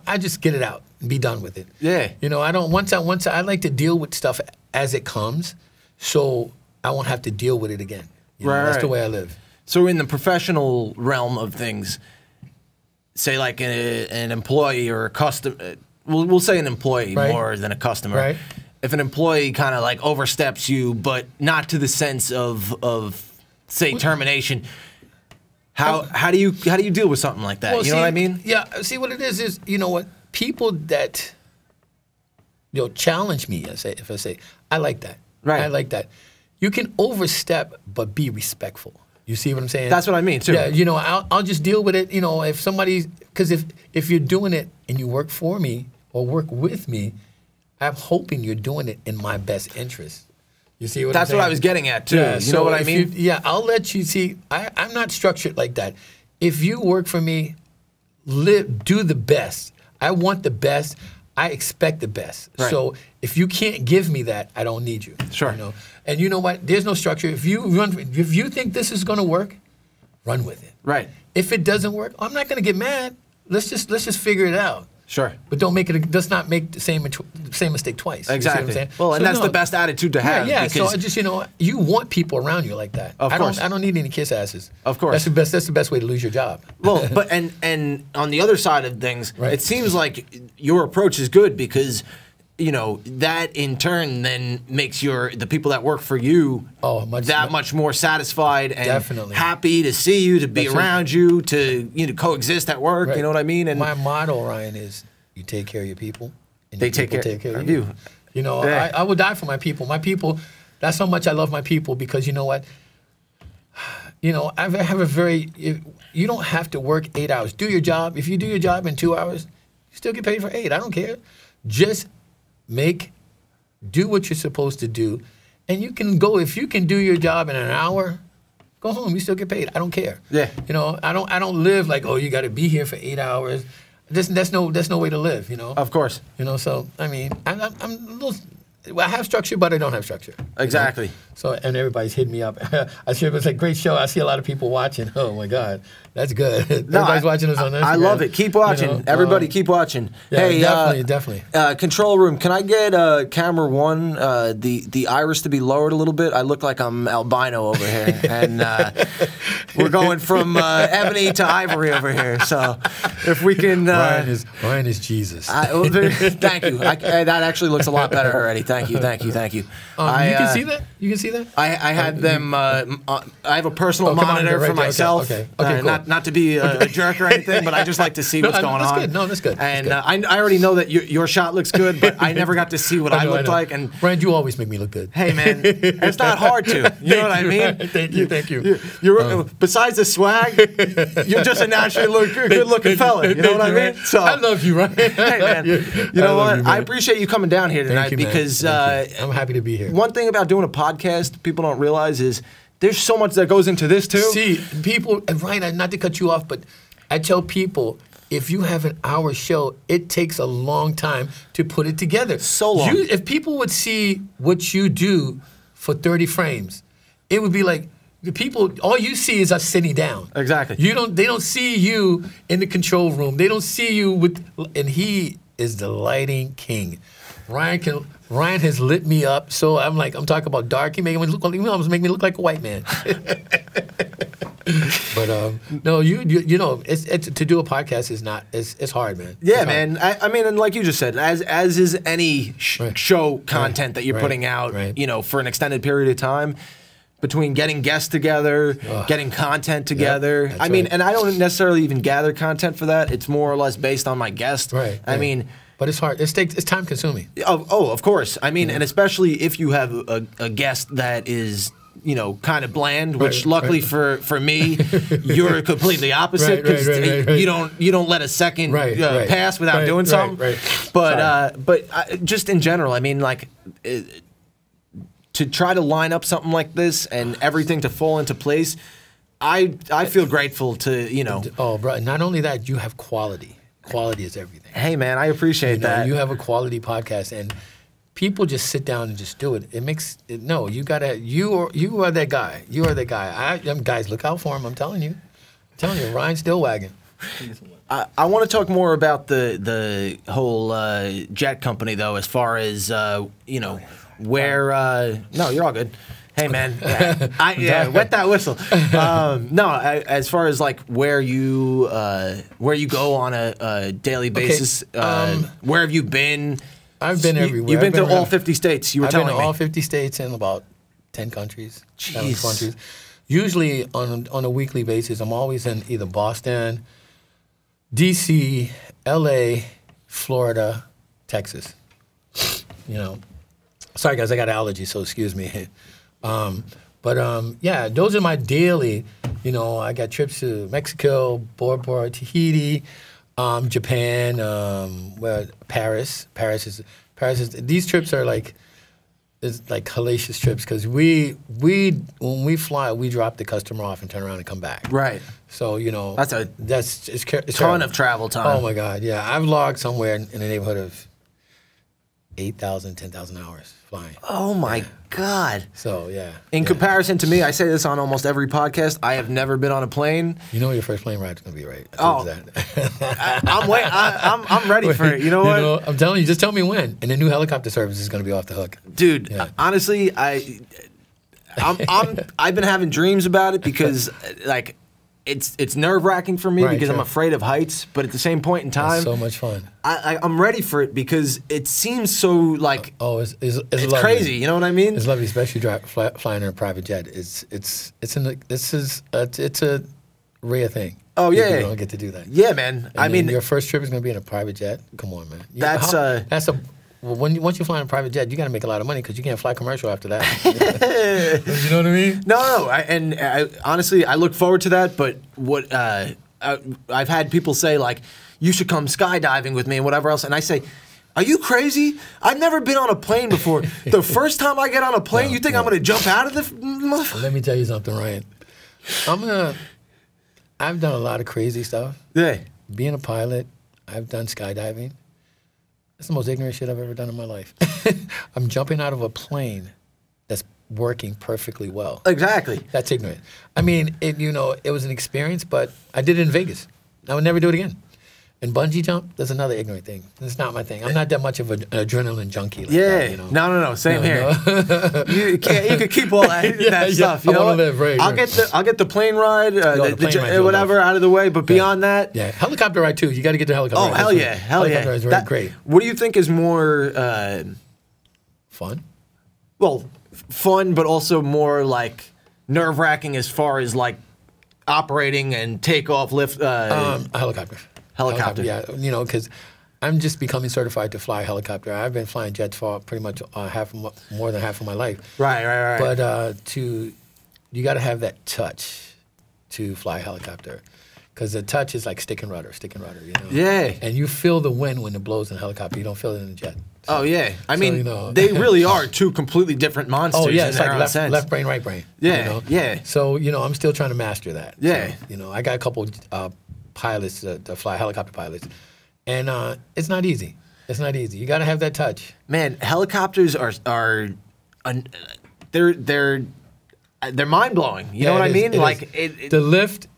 I just get it out and be done with it. Yeah. You know, I don't, once I like to deal with stuff as it comes, so I won't have to deal with it again. You know, that's the way I live. So in the professional realm of things, say like an employee or a customer, we'll say an employee more than a customer. Right. If an employee kind of like oversteps you, but not to the sense of say termination, how do you deal with something like that? Well, you know what I mean? Yeah. See, what it is you know what, people that challenge me. If I say I like that. Right. I like that. You can overstep, but be respectful. You see what I'm saying? That's what I mean too. Yeah. You know, I'll just deal with it. You know, if somebody, because if you're doing it and you work for me or work with me, I'm hoping you're doing it in my best interest. You see what I'm saying? That's what I was getting at too. Yeah, you know what I mean? I'll let you see. I'm not structured like that. If you work for me, do the best. I want the best. I expect the best. Right. So if you can't give me that, I don't need you. Sure. You know? And you know what? There's no structure. If you think this is going to work, run with it. Right. If it doesn't work, I'm not going to get mad. Let's just figure it out. Sure. But let's not make the same mistake twice. Exactly. You see what I'm saying? Well, and that's the best attitude to have. Yeah. So just you want people around you like that. Of course. I don't need any kiss asses. Of course. That's the best way to lose your job. Well, but and on the other side of things, it seems like your approach is good, because that in turn then makes the people that work for you much more satisfied and happy to see you, to be around you, to coexist at work. Right. You know what I mean? And my motto, Ryan, is you take care of your people, and they take care of you. You know, I would die for my people. My people. That's how much I love my people, because you know what? You know, I have a very. You don't have to work 8 hours. Do your job. If you do your job in 2 hours, you still get paid for 8. I don't care. Just do what you're supposed to do, and you can go. If you can do your job in an hour, go home. You still get paid. I don't care. Yeah. You know, I don't live like, oh, you got to be here for 8 hours. That's no way to live. You know. Of course. You know. So I mean, I'm a little. I have structure, but I don't have structure. Exactly. You know? So, and everybody's hitting me up. I see it's a great show. I see a lot of people watching. Oh my God, that's good. Everybody's watching us on Instagram. I love it. Keep watching. Everybody, keep watching. Yeah, hey, definitely. Control room. Can I get camera 1, the iris to be lowered a little bit? I look like I'm albino over here, and we're going from ebony to ivory over here. So, if we can. Ryan is Jesus. Thank you. That actually looks a lot better already. Thank you. You can see that? You can see that? I had them. I have a personal monitor for myself. Okay, cool. Not to be a jerk or anything, but I just like to see what's going on. Good. No, that's good. And I already know that your shot looks good, but I never got to see what I looked like. And Rand, you always make me look good. Hey, man, it's not hard to. You know what I mean? Thank you. You're besides the swag, you're just a naturally good-looking fella. You know what I mean? So I love you, Ryan. Hey, man. You know what? I appreciate you coming down here tonight, because I'm happy to be here. One thing about doing a podcast people don't realize is there's so much that goes into this too. See, people, and Ryan, not to cut you off, but I tell people, if you have an hour show, it takes a long time to put it together. So long. If people would see what you do for 30 frames, it would be like, the people, all you see is us sitting down. Exactly. They don't see you in the control room. They don't see you and he is the lighting king. Ryan has lit me up, so I'm talking about dark. He almost make me look like a white man. But no, you know, it's to do a podcast is not. It's hard, man. Yeah, man. I mean, and like you just said, as is any show content that you're putting out, you know, for an extended period of time. Between getting guests together, getting content together. I mean, and I don't necessarily even gather content for that. It's more or less based on my guest. Right. I mean. But it's hard. It's time consuming. Oh, of course. I mean, and especially if you have a guest that is, you know, kind of bland, which luckily for me, you're completely opposite, because you don't let a second pass without doing something. But just in general, I mean, like. To try to line up something like this and everything to fall into place, I feel grateful to, you know. Oh, bro, not only that, you have quality. Quality is everything. Hey, man, I appreciate that. You have a quality podcast, and people just sit down and just do it. It makes it, no. You gotta. You are that guy. You are that guy. Guys, look out for him. I'm telling you. Ryan Stillwaggon. I want to talk more about the whole jet company, though, as far as where. No, you're all good. Hey, man. Wet that whistle. As far as like where you go on a daily basis, where have you been? I've been everywhere. You've been to all 50 states. You were telling me. I've been to all 50 states and about 10 countries. Jeez. 7 countries. Usually on a weekly basis, I'm always in either Boston, D.C., L.A., Florida, Texas. Sorry guys, I got allergies, so excuse me. Those are my daily. I got trips to Mexico, Bora Bora, Tahiti, Japan, Paris. Paris is. These trips are like. It's like hellacious trips because when we fly, we drop the customer off and turn around and come back. Right. So it's ton of travel time. Oh my God, yeah. I've logged somewhere in the neighborhood of 8,000, 10,000 hours flying. Oh my God. So yeah. In comparison to me, I say this on almost every podcast. I have never been on a plane. You know your first plane ride's gonna be right. I'm ready for it. You know what? I'm telling you, just tell me when. And the new helicopter service is gonna be off the hook. Dude, honestly, I've been having dreams about it because like it's nerve-wracking for me because I'm afraid of heights, but at the same point in time, it's so much fun. I'm ready for it because it seems so like it's crazy. You know what I mean? It's lovely, especially flying in a private jet. It's a rare thing. Oh yeah, you don't get to do that. Yeah, man. I mean, your first trip is going to be in a privit jet. Come on, man. Once you fly in a private jet, you got to make a lot of money because you can't fly commercial after that. You know what I mean? No. Honestly, I look forward to that. But what I've had people say like, you should come skydiving with me and whatever else, and I say, are you crazy? I've never been on a plane before. The first time I get on a plane, you think I'm going to jump out of the? Let me tell you something, Ryan. I've done a lot of crazy stuff. Yeah. Being a pilot, I've done skydiving. That's the most ignorant shit I've ever done in my life. I'm jumping out of a plane that's working perfectly well. Exactly. That's ignorant. I mean, it was an experience, but I did it in Vegas. I would never do it again. And bungee jump, that's another ignorant thing. It's not my thing. I'm not that much of an adrenaline junkie. Like that, No. Same here. You could keep all that stuff. You know, I'll get the plane ride, whatever, out of the way. But beyond that, helicopter ride too. You got to get the helicopter. Oh hell yeah, helicopter is great. What do you think is more fun? Well, fun, but also more like nerve-wracking as far as like operating and takeoff, lift. A helicopter. Helicopter. Yeah, because I'm just becoming certified to fly a helicopter. I've been flying jets for pretty much more than half of my life. Right. But you got to have that touch to fly a helicopter, because the touch is like stick and rudder. Yeah. And you feel the wind when it blows in a helicopter. You don't feel it in a jet. So, I mean, they really are two completely different monsters. Oh yeah, it's in like sense. left brain, right brain. Yeah. So I'm still trying to master that. Yeah. So, I got a couple pilots to fly, helicopter pilots, and it's not easy. You got to have that touch. Man, helicopters are they're mind blowing. You know what I mean? Like the lift,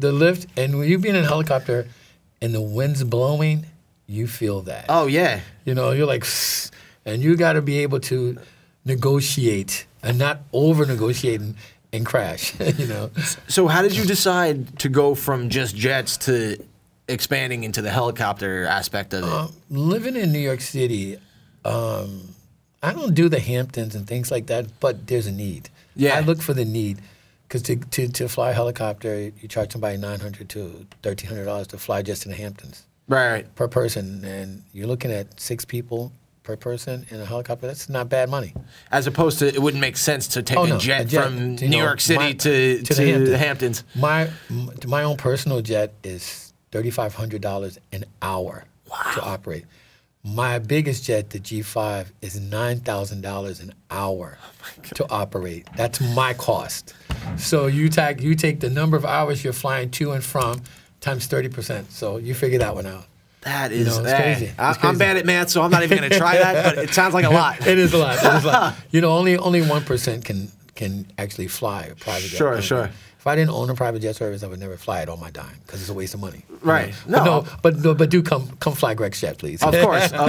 and when you be in a helicopter, and the wind's blowing, you feel that. Oh yeah. You're like, and you got to be able to negotiate and not over negotiate and crash. So how did you decide to go from just jets to expanding into the helicopter aspect of it? Living in New York City, I don't do the Hamptons and things like that, but there's a need. Yeah. I look for the need, because to fly a helicopter, you charge somebody $900 to $1,300 to fly just in the Hamptons. Right. Per person, and you're looking at 6 people per person in a helicopter. That's not bad money. As opposed to, it wouldn't make sense to take a jet from New York City to the Hamptons. My own personal jet is $3,500 an hour to operate. My biggest jet, the G5, is $9,000 an hour to operate. That's my cost. So you take the number of hours you're flying to and from times 30%. So you figure that one out. That is, you know, it's crazy. It's crazy. I'm bad at math, so I'm not even going to try that. But it sounds like a lot. It is a lot. It is a lot. You know, only 1% can actually fly a private jet. Sure. If I didn't own a private jet service, I would never fly it on my dime because it's a waste of money. Right. No. But do come fly Grex Jet, please. Of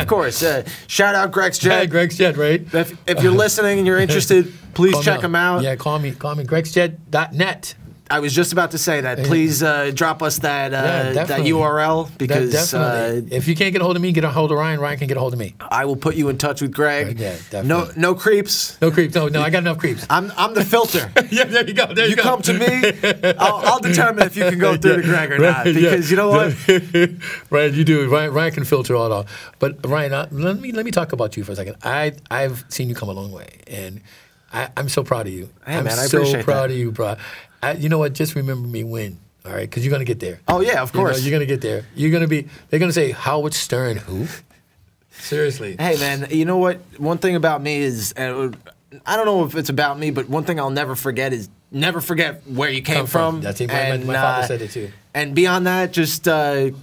course. Shout out Grex Jet. Yeah, Grex Jet, right? If you're listening and you're interested, please check them out. Yeah, call me grexjet.net. I was just about to say that. Please drop us that URL because definitely. If you can't get a hold of me, get a hold of Ryan. Ryan can get a hold of me. I will put you in touch with Greg. Yeah, definitely. No creeps. No creeps. No, I got enough creeps. I'm the filter. Yeah, there you go. You come to me. I'll determine if you can go through to Greg or not. Because you know what? Right, you do. Ryan can filter all out. But Ryan, let me talk about you for a second. I've seen you come a long way, and I'm so proud of you. Hey, man, I appreciate I'm so proud that. of you, bro. You know what? Just remember me when, all right? Because you're gonna get there. Oh yeah, of course. You know, you're gonna get there. They're gonna say Howard Stern, who? Seriously. Hey man, you know what? One thing about me is, I don't know if it's about me, but one thing I'll never forget is never forget where you came from. That's it. My father said it too. And beyond that, just the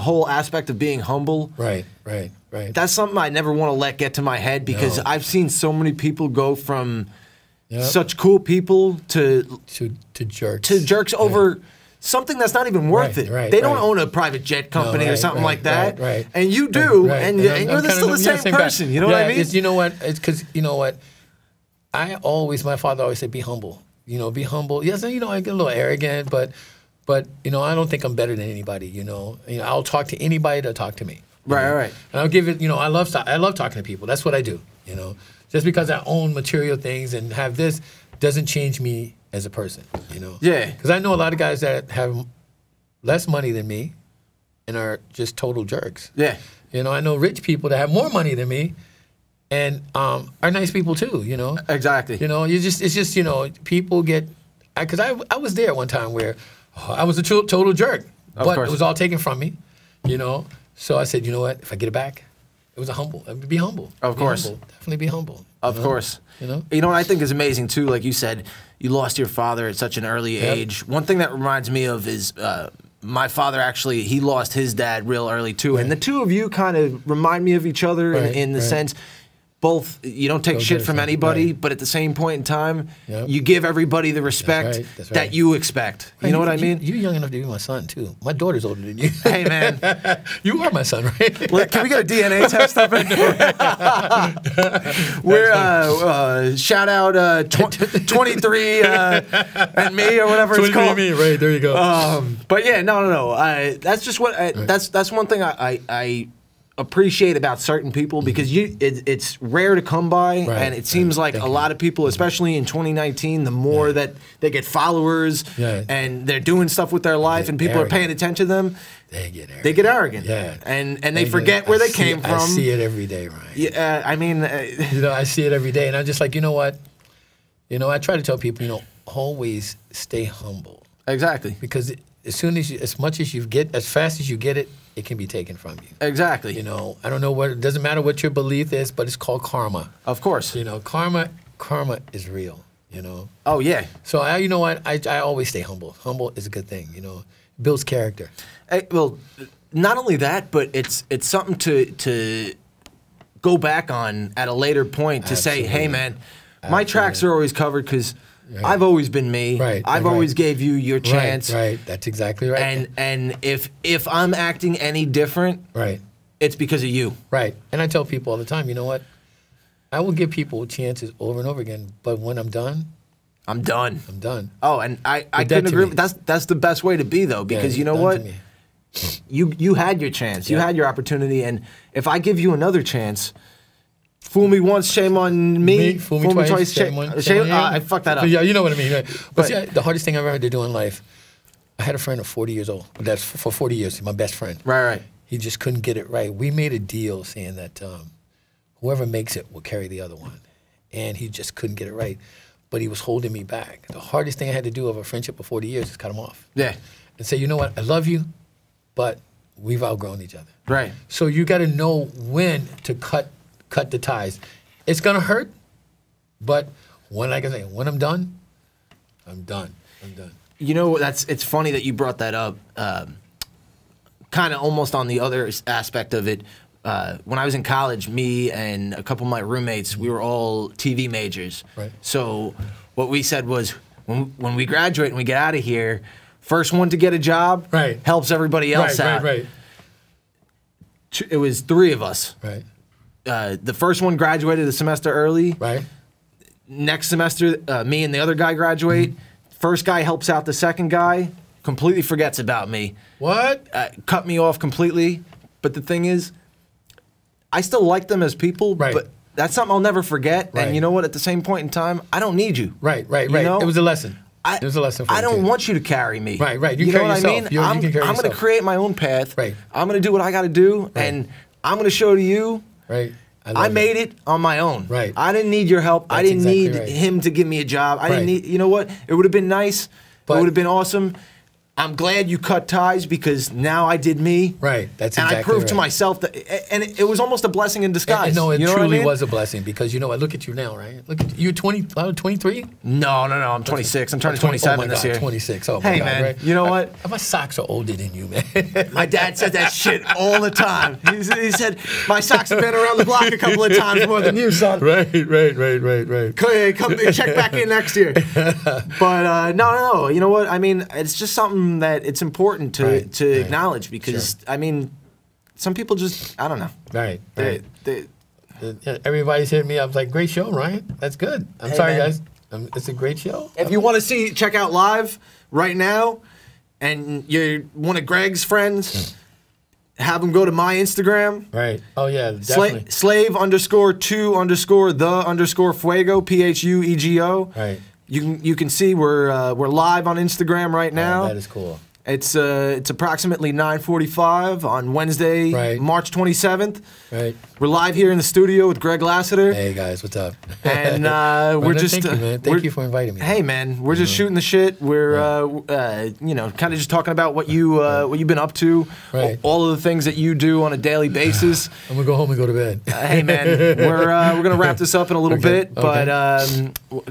whole aspect of being humble. Right. That's something I never want to let get to my head because I've seen so many people go from such cool people to jerks over something that's not even worth it. They don't own a private jet company or something like that. And you do, and you're still the same person. You know what I mean? You know what? It's because, you know what? My father always said, be humble. You know, be humble. Yes, you know, I get a little arrogant, but you know, I don't think I'm better than anybody. You know, I'll talk to anybody that'll talk to me. Right. And I'll give it. You know, I love talking to people. That's what I do. You know. Just because I own material things and have this doesn't change me as a person, you know? Yeah. Because I know a lot of guys that have less money than me and are just total jerks. Yeah. You know, I know rich people that have more money than me and are nice people too, you know? Exactly. You know, it's just, you know, people get, because I was there one time where I was a total jerk, but it was all taken from me, you know? So I said, you know what, if I get it back, it was be humble. Of course. Definitely be humble. Of course. You know what I think is amazing too, like you said, you lost your father at such an early age. One thing that reminds me of is my father actually, he lost his dad real early too. And the two of you kind of remind me of each other in the sense, both, you don't take shit from anybody, but at the same point in time, you give everybody the respect that you expect. You know what I mean? You're young enough to be my son, too. My daughter's older than you. Hey, man. You are my son, right? Well, can we get a DNA test up in here? We're, shout out 23 and me or whatever it's called. 23 and me, right, there you go. But yeah, no. That's just what, that's one thing I appreciate about certain people because it's rare to come by, and it seems like a lot of people, especially in 2019, the more that they get followers and they're doing stuff with their life and people are paying attention to them, they get arrogant. And they forget where they came from. I see it every day, Ryan. Yeah, I mean, you know, I see it every day, and I'm just like, you know what? You know, I try to tell people, you know, always stay humble. Exactly. Because as much as you get, as fast as you get it, it can be taken from you. Exactly. You know, I don't know it doesn't matter what your belief is, but it's called karma. Of course. You know, karma is real, you know. Oh, yeah. So, you know what, I always stay humble. Humble is a good thing, you know. It builds character. Well, not only that, but it's something to go back on at a later point to say, hey, man, my tracks are always covered because I've always been me. I've always gave you your chance. That's exactly right. And if I'm acting any different, it's because of you. Right. And I tell people all the time, you know what? I will give people chances over and over again, but when I'm done, I'm done. I'm done. Oh, and I couldn't agree. That's the best way to be though, because you know what? You had your chance. You had your opportunity, and if I give you another chance. Fool me once, shame on me. Fool me twice, shame on you. I fucked that up. Yeah, you know what I mean. Right? But see, the hardest thing I've ever had to do in life, I had a friend of 40 years old. That's for 40 years, my best friend. Right. He just couldn't get it right. We made a deal saying that whoever makes it will carry the other one. And he just couldn't get it right. But he was holding me back. The hardest thing I had to do of a friendship of 40 years is cut him off. Yeah. And say, you know what, I love you, but we've outgrown each other. Right. So you got to know when to cut the ties. It's gonna hurt, but like I say, when I'm done, I'm done. You know, it's funny that you brought that up, kind of almost on the other aspect of it. When I was in college, me and a couple of my roommates, we were all TV majors. Right. So what we said was, when we graduate and we get out of here, first one to get a job helps everybody else out. Right. It was 3 of us. Right. The first one graduated a semester early. Right. Next semester, me and the other guy graduate. First guy helps out the second guy, completely forgets about me. What? Cut me off completely. But the thing is, I still like them as people, but that's something I'll never forget. Right. And you know what? At the same point in time, I don't need you. Right. You know? It was a lesson. It was a lesson for I don't want you to carry me. Right. You know what I mean? I'm going to create my own path. Right. I'm going to do what I got to do, and I'm going to show to you. Right. I made it on my own. Right. I didn't need your help. I didn't need him to give me a job. I didn't need. You know what? It would have been nice. It would have been awesome. I'm glad you cut ties because now I did me. Right. That's exactly right. And I proved to myself that, and it was almost a blessing in disguise. No, it you know truly what I mean? was a blessing because you know what? Look at you now, right? Look at you. You're 23. No. I'm 26. I'm turning 27 this year. 26. Oh my God. Man, right? you know what? My socks are older than you, man. My dad said that shit all the time. He said my socks have been around the block a couple of times more than you, son. Right. Come check back in next year. But no. You know what? I mean, it's just something that it's important to acknowledge because I mean, some people just I don't know. Right. They, everybody's hitting me up like, great show, Ryan. That's good. I'm sorry, guys. It's a great show. If you want to check out live right now, and you're one of Greg's friends, have him go to my Instagram. Right. Oh yeah, definitely. Slave_2_the_fuego PHUEGO. Right. You can see we're live on Instagram right now. Oh, that is cool. It's approximately 9:45 on Wednesday, March 27th. Right. We're live here in the studio with Greg Lassiter. Hey guys, what's up? And we're just thank you, man. Thank you for inviting me. Hey man, we're just shooting the shit. We're you know, kind of just talking about what you've been up to, all of the things that you do on a daily basis. I'm gonna go home and go to bed. Hey man, we're gonna wrap this up in a little bit, but a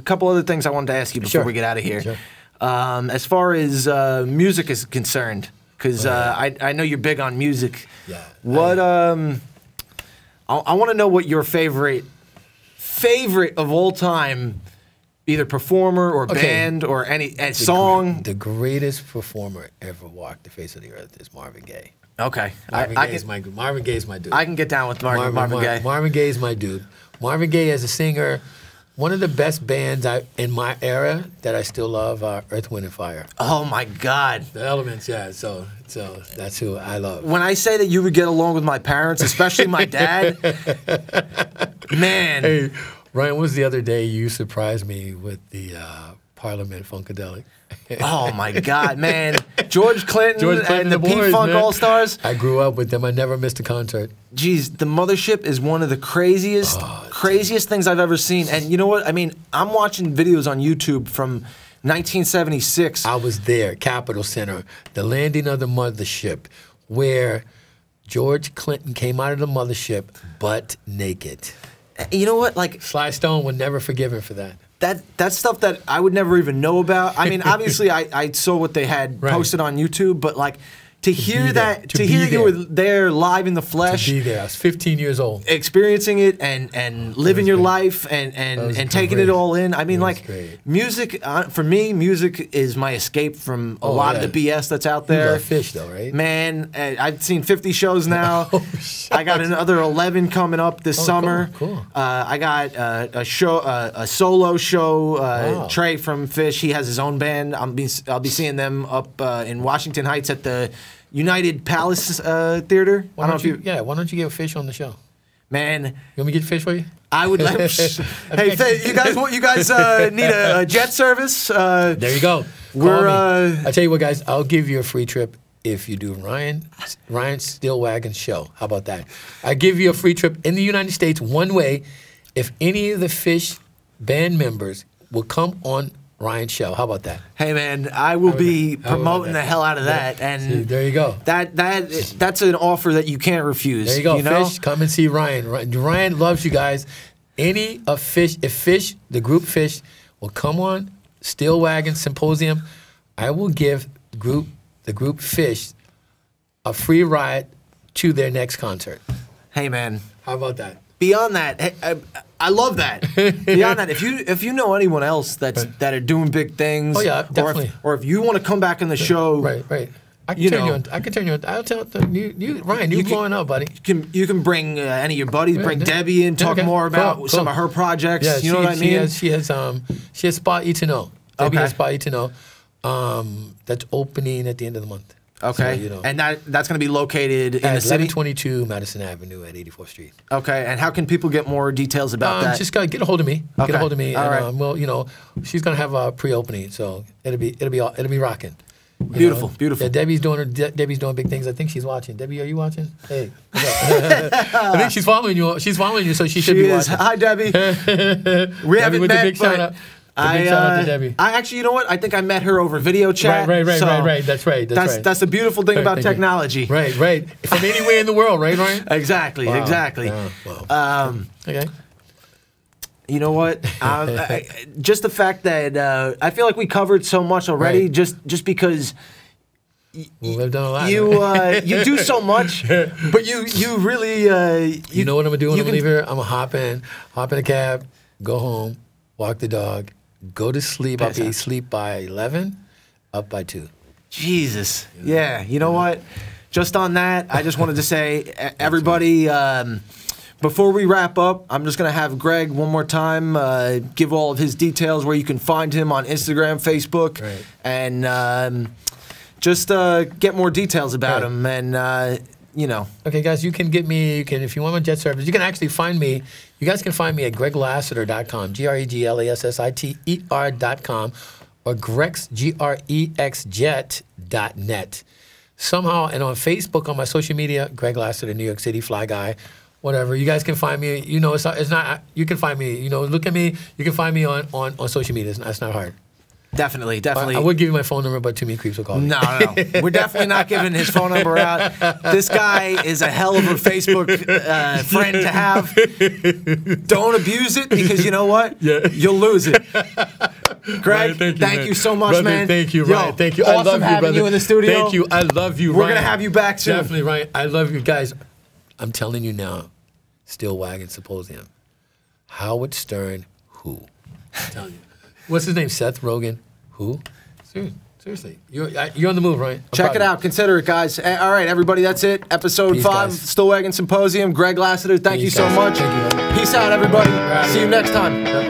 couple other things I wanted to ask you before we get out of here. Sure. As far as music is concerned, because I know you're big on music. Yeah. What I want to know what your favorite of all time, either performer or band or any song. The greatest performer ever walked the face of the earth is Marvin Gaye. Okay. Marvin Gaye is my dude. I can get down with Marvin Gaye. Marvin Gaye is my dude. Marvin Gaye as a singer. One of the best bands in my era that I still love are Earth, Wind, and Fire. Oh, my God. The Elements, yeah. So that's who I love. When I say that you would get along with my parents, especially my dad, man. Hey, Ryan, what was the other day you surprised me with the Parliament Funkadelic? Oh, my God, man. George Clinton and the P-Funk All-Stars. I grew up with them. I never missed a concert. Geez, the Mothership is one of the craziest things I've ever seen. And you know what? I mean, I'm watching videos on YouTube from 1976. I was there, Capitol Center, the landing of the Mothership, where George Clinton came out of the Mothership butt naked. You know what? Like Sly Stone would never forgive him for that. That's stuff that I would never even know about. I mean, obviously, I saw what they had posted on YouTube, but like to hear that you were there live in the flesh, to be there. I was 15 years old, experiencing it and living your life and taking it all in. I mean, like music for me, music is my escape from a lot of the BS that's out there. You love Fish, though, right? Man, I've seen 50 shows now. I got another 11 coming up this summer. Cool. I got a solo show. Trey from Fish, he has his own band. I'll be seeing them up in Washington Heights at the United Palace Theater. Why don't you get Fish on the show? Man, you want me to get Fish for you? I would like. Hey, you guys need a jet service? There you go. I tell you what, guys, I'll give you a free trip if you do Ryan's Stillwaggon show. How about that? I give you a free trip in the United States one way if any of the Fish band members will come on Ryan's show. How about that? Hey man, I will be promoting the hell out of that, and see, there you go. That's an offer that you can't refuse. There you go. You know? Fish, come and see Ryan. Ryan loves you guys. If Fish, the group Fish, will come on Stillwaggon Symposium, I will give the group Fish a free ride to their next concert. Hey, man. How about that? Beyond that, I love that. Beyond that, if you know anyone else that are doing big things, oh yeah, definitely. Or if you want to come back in the show, right. I can turn you on. I can turn you on. I'll tell you, Ryan. You're blowing up, buddy. You can bring any of your buddies. Bring Debbie in. Talk more about some of her projects. Yeah, you know what I mean. She has Spa Eat to Know. Debbie has Spa Eat to Know. That's opening at the end of the month. Okay. So, and that's going to be located in the city? 1122 Madison Avenue at 84th Street. Okay. And how can people get more details about that? Just get a hold of me. Okay. Get a hold of me. All right. Well, she's going to have a pre-opening, so it'll be rocking. Beautiful. Yeah, Debbie's doing big things. I think she's watching. Debbie, are you watching? Hey. I think she's following you. She's following you, so she should be watching. Hi, Debbie. We haven't met, big shout out. Big shout out to Debbie. I actually, you know what? I think I met her over video chat. Right. That's right. That's the beautiful thing about technology. Right. From anywhere in the world, right, Ryan? Exactly. Wow. Exactly. Wow. Okay. You know what? Just the fact that I feel like we covered so much already, just because. We've done a lot. You do so much, but you really. You know what I'm gonna do when I leave here? I'm gonna hop in a cab, go home, walk the dog, go to sleep. I'll be asleep by 11, up by 2. Jesus. Yeah. You know what? Just on that, I just wanted to say, everybody. Before we wrap up, I'm just going to have Greg one more time give all of his details, where you can find him on Instagram, Facebook, and just get more details about him. And, Okay, guys, you can get me, if you want my jet service, you can actually find me. You guys can find me at GregLassiter.com, GregLassiter.com, or Grex, GrexJet.net. Somehow, and on Facebook, on my social media, Greg Lassiter, New York City, Fly Guy. Whatever, you guys can find me. It's not. You can find me. Look at me. You can find me on social media. It's not hard. Definitely. I would give you my phone number, but too many creeps will call me. No. We're definitely not giving his phone number out. This guy is a hell of a Facebook friend to have. Don't abuse it, because you know what? Yeah. You'll lose it. Greg, Ryan, thank you so much, brother, man. Thank you, Ryan. Thank you. Awesome I love you, having brother. you in the studio. Thank you. I love you, Ryan. We're going to have you back soon. Definitely, Ryan. I love you guys. I'm telling you now, Stillwaggon Symposium. Howard Stern, who? I'm telling you. What's his name? Seth Rogen, who? Seriously. You're on the move, right? Check it out. Consider it, guys. All right, everybody, that's it. Episode 5, Stillwaggon Symposium. Greg Lassiter, thank you so much. Thank you. Peace out, everybody. See you next time.